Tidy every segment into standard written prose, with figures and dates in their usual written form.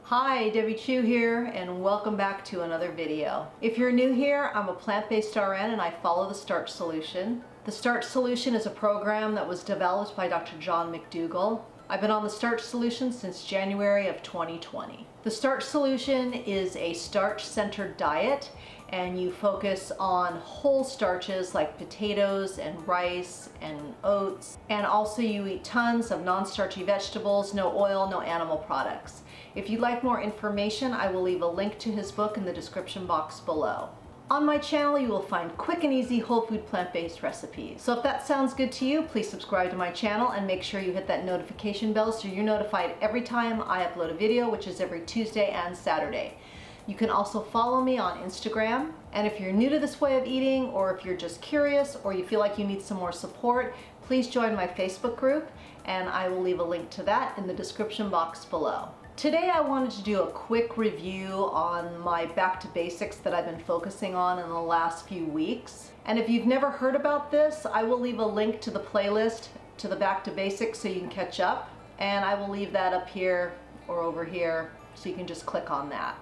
Hi, Debbie Chu here, and welcome back to another video. If you're new here, I'm a plant-based RN and I follow the Starch Solution. The Starch Solution is a program that was developed by Dr. John McDougall. I've been on the Starch Solution since January of 2020. The Starch Solution is a starch-centered diet, and you focus on whole starches like potatoes and rice and oats, and also you eat tons of non-starchy vegetables, no oil, no animal products. If you'd like more information, I will leave a link to his book in the description box below. On my channel, you will find quick and easy whole food plant-based recipes. So if that sounds good to you, please subscribe to my channel and make sure you hit that notification bell so you're notified every time I upload a video, which is every Tuesday and Saturday. You can also follow me on Instagram. And if you're new to this way of eating, or if you're just curious, or you feel like you need some more support, please join my Facebook group, and I will leave a link to that in the description box below. Today I wanted to do a quick review on my back to basics that I've been focusing on in the last few weeks. And if you've never heard about this, I will leave a link to the playlist to the back to basics so you can catch up. And I will leave that up here or over here so you can just click on that.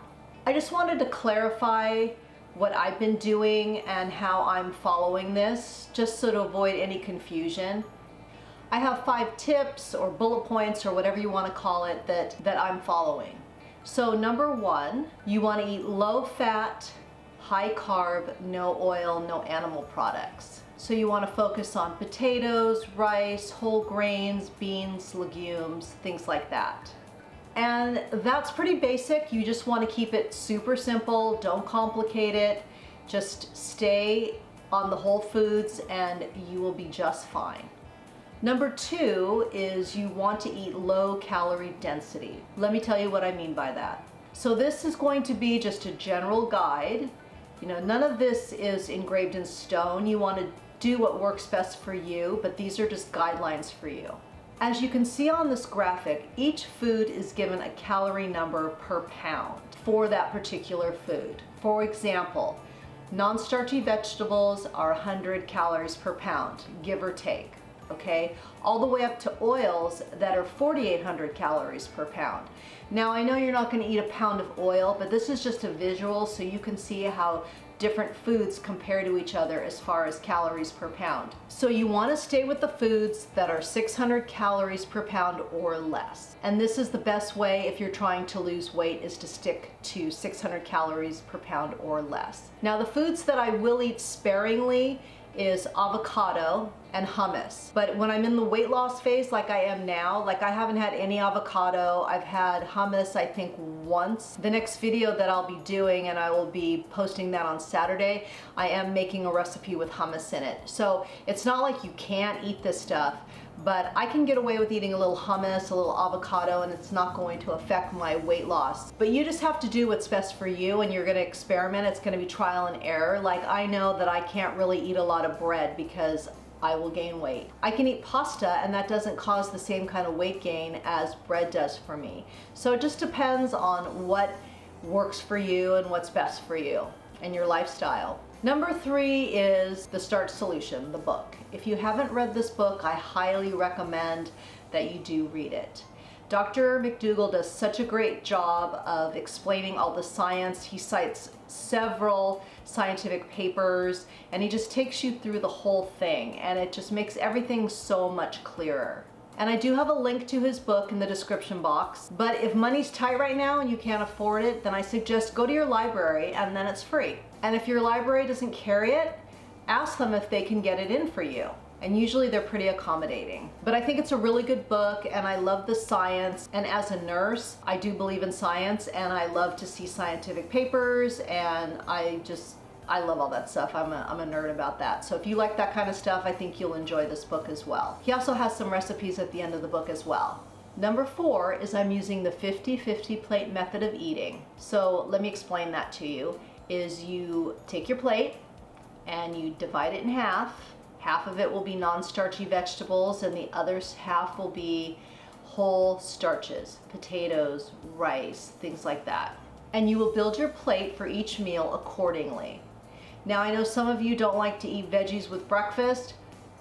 I just wanted to clarify what I've been doing and how I'm following this, just so to avoid any confusion. I have 5 tips or bullet points or whatever you want to call it that I'm following. So number 1, you want to eat low fat, high carb, no oil, no animal products. So you want to focus on potatoes, rice, whole grains, beans, legumes, things like that. And that's pretty basic. You just want to keep it super simple, don't complicate it. Just stay on the whole foods and you will be just fine. Number 2 is you want to eat low calorie density. Let me tell you what I mean by that. So this is going to be just a general guide. You know, none of this is engraved in stone. You want to do what works best for you, but these are just guidelines for you. As you can see on this graphic, each food is given a calorie number per pound for that particular food. For example, non-starchy vegetables are 100 calories per pound, give or take. Okay, all the way up to oils that are 4,800 calories per pound. Now I know you're not going to eat a pound of oil, but this is just a visual so you can see how different foods compare to each other as far as calories per pound. So you want to stay with the foods that are 600 calories per pound or less. And this is the best way if you're trying to lose weight, is to stick to 600 calories per pound or less. Now the foods that I will eat sparingly is avocado and hummus. But when I'm in the weight loss phase like I am now, like I haven't had any avocado, I've had hummus I think once. The next video that I'll be doing, and I will be posting that on Saturday, I am making a recipe with hummus in it. So it's not like you can't eat this stuff, but I can get away with eating a little hummus, a little avocado, and it's not going to affect my weight loss. But you just have to do what's best for you, and you're gonna experiment. It's gonna be trial and error. Like I know that I can't really eat a lot of bread because I will gain weight. I can eat pasta and that doesn't cause the same kind of weight gain as bread does for me. So it just depends on what works for you and what's best for you and your lifestyle. Number 3 is the Starch Solution, the book. If you haven't read this book, I highly recommend that you do read it. Dr. McDougall does such a great job of explaining all the science. He cites several scientific papers and he just takes you through the whole thing, and it just makes everything so much clearer. And I do have a link to his book in the description box, but if money's tight right now and you can't afford it, then I suggest go to your library and then it's free. And if your library doesn't carry it, ask them if they can get it in for you. And usually they're pretty accommodating. But I think it's a really good book and I love the science. And as a nurse, I do believe in science and I love to see scientific papers, and I love all that stuff. I'm a nerd about that. So if you like that kind of stuff, I think you'll enjoy this book as well. He also has some recipes at the end of the book as well. Number 4 is I'm using the 50-50 plate method of eating. So let me explain that to you. Is you take your plate and you divide it in half. Half of it will be non-starchy vegetables and the other half will be whole starches, potatoes, rice, things like that. And you will build your plate for each meal accordingly. Now I know some of you don't like to eat veggies with breakfast.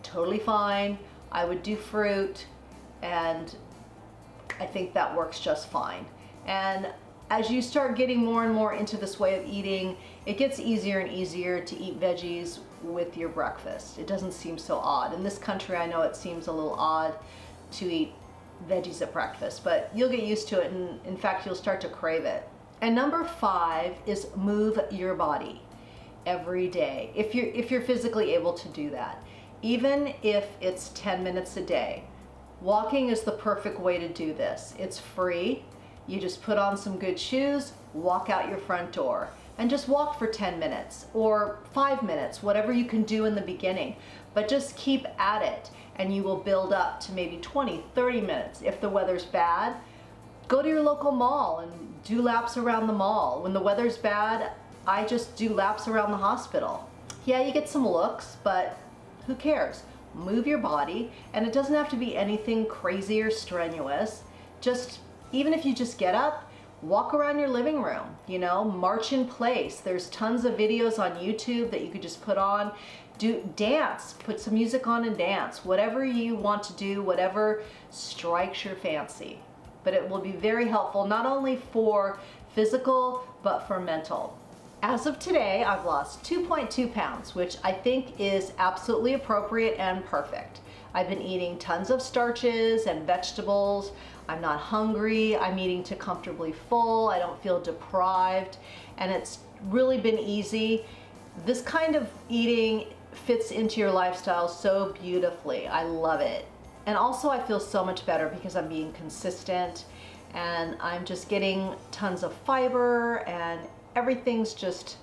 Totally fine. I would do fruit, and I think that works just fine. And as you start getting more and more into this way of eating, it gets easier and easier to eat veggies with your breakfast. It doesn't seem so odd. In this country, I know it seems a little odd to eat veggies at breakfast, but you'll get used to it, and in fact, you'll start to crave it. And number 5 is move your body every day, if you're physically able to do that. Even if it's 10 minutes a day. Walking is the perfect way to do this. It's free. You just put on some good shoes, walk out your front door, and just walk for 10 minutes or 5 minutes, whatever you can do in the beginning. But just keep at it, and you will build up to maybe 20, 30 minutes. If the weather's bad, go to your local mall and do laps around the mall. When the weather's bad, I just do laps around the hospital. Yeah, you get some looks, but who cares? Move your body, and it doesn't have to be anything crazy or strenuous. Just, even if you just get up, walk around your living room, you know, march in place. There's tons of videos on YouTube that you could just put on. Dance, put some music on and dance. Whatever you want to do, whatever strikes your fancy. But it will be very helpful, not only for physical, but for mental. As of today, I've lost 2.2 pounds, which I think is absolutely appropriate and perfect. I've been eating tons of starches and vegetables. I'm not hungry. I'm eating to comfortably full. I don't feel deprived, and it's really been easy. This kind of eating fits into your lifestyle so beautifully. I love it. And also I feel so much better because I'm being consistent, and I'm just getting tons of fiber, and everything's just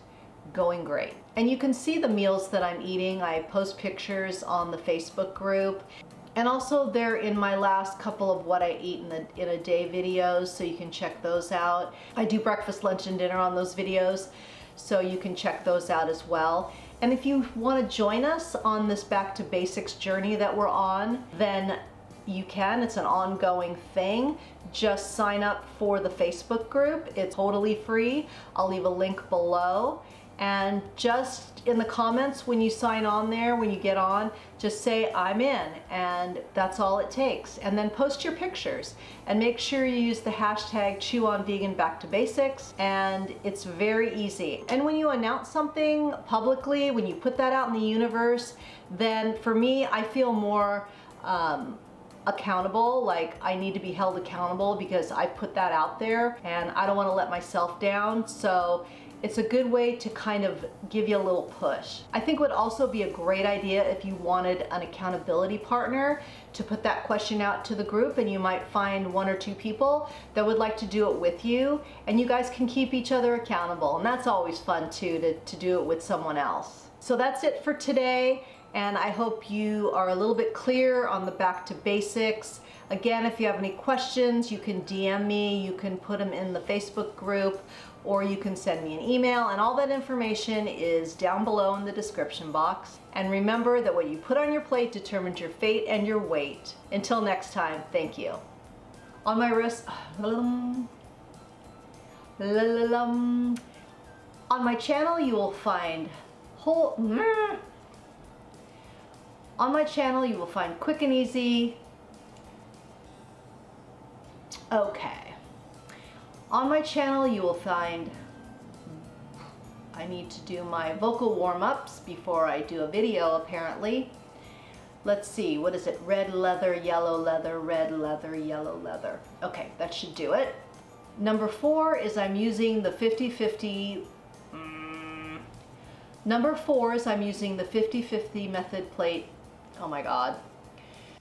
going great. And you can see the meals that I'm eating. I post pictures on the Facebook group, and also they're in my last couple of what I eat in a day videos, so you can check those out. I do breakfast, lunch, and dinner on those videos, so you can check those out as well. And if you want to join us on this back to basics journey that we're on, then you can. It's an ongoing thing. Just sign up for the Facebook group. It's totally free. I'll leave a link below. And just in the comments when you sign on there, when you get on, just say I'm in, and that's all it takes. And then post your pictures, and make sure you use the hashtag #ChewOnVeganBackToBasics, and it's very easy. And when you announce something publicly, when you put that out in the universe, then for me, I feel more accountable, like I need to be held accountable because I put that out there, and I don't want to let myself down. So it's a good way to kind of give you a little push. I think it would also be a great idea if you wanted an accountability partner to put that question out to the group, and you might find 1 or 2 people that would like to do it with you, and you guys can keep each other accountable, and that's always fun too, to do it with someone else. So that's it for today, and I hope you are a little bit clear on the back to basics. Again, if you have any questions, you can DM me, you can put them in the Facebook group, or you can send me an email, and all that information is down below in the description box. And remember that what you put on your plate determines your fate and your weight. Until next time, thank you. On my wrist, on my channel you will find quick and easy. Okay. On my channel you will find, I need to do my vocal warm-ups before I do a video apparently. Let's see, what is it? Red leather, yellow leather, red leather, yellow leather. Okay, that should do it. Number 4 is I'm using the 50-50. Number 4 is I'm using the 50-50 method plate. Oh my God.